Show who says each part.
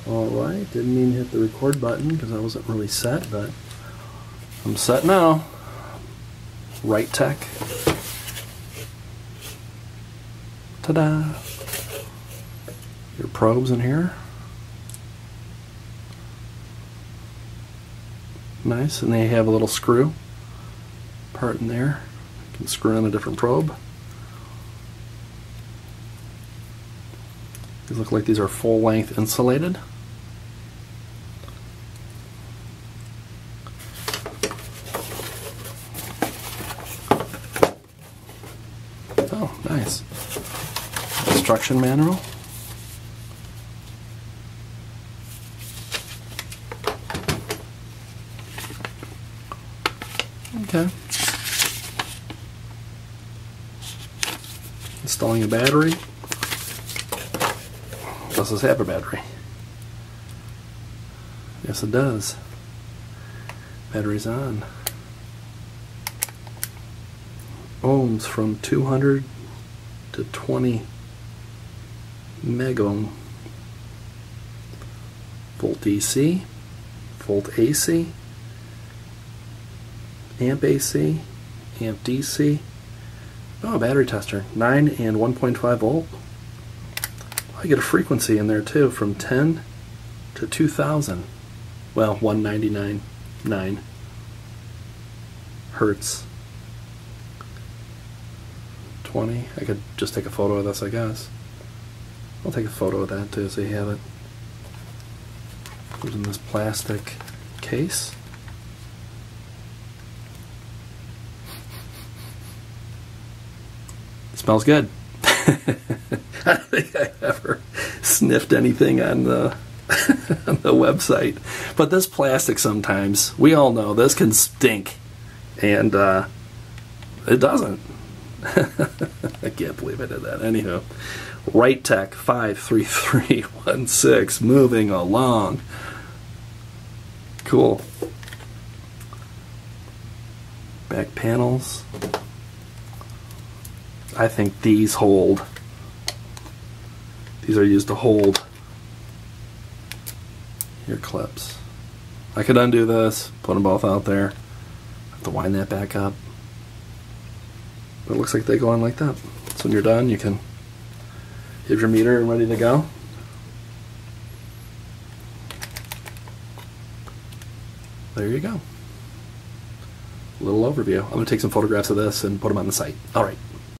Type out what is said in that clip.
Speaker 1: Alright, didn't mean to hit the record button because I wasn't really set, but I'm set now. Right Tech. Ta-da! Your probes in here. Nice, and they have a little screw part in there. You can screw in a different probe. These look like these are full-length insulated. Oh, nice. Instruction manual. Okay. Installing a battery. Does this have a battery? Yes, it does. Battery's on. Ohms from 200 to 20 megohm. Volt DC, volt AC, amp AC, amp DC. Oh, battery tester, 9 and 1.5 volt. I get a frequency in there too, from 10 to 2000. Well, 199.9 hertz. 20. I could just take a photo of this, I guess. I'll take a photo of that too so you have it. Goes in this plastic case. It smells good. I don't think I ever sniffed anything on the on the website. But this plastic sometimes, we all know this can stink. And it doesn't. I can't believe I did that. Anyhow, Right Tech 53316, moving along. Cool. Back panels. I think these hold. These are used to hold your clips. I could undo this, put them both out there. Have to wind that back up. But it looks like they go on like that. So when you're done, you can have your meter ready to go. There you go. A little overview. I'm going to take some photographs of this and put them on the site. Alright.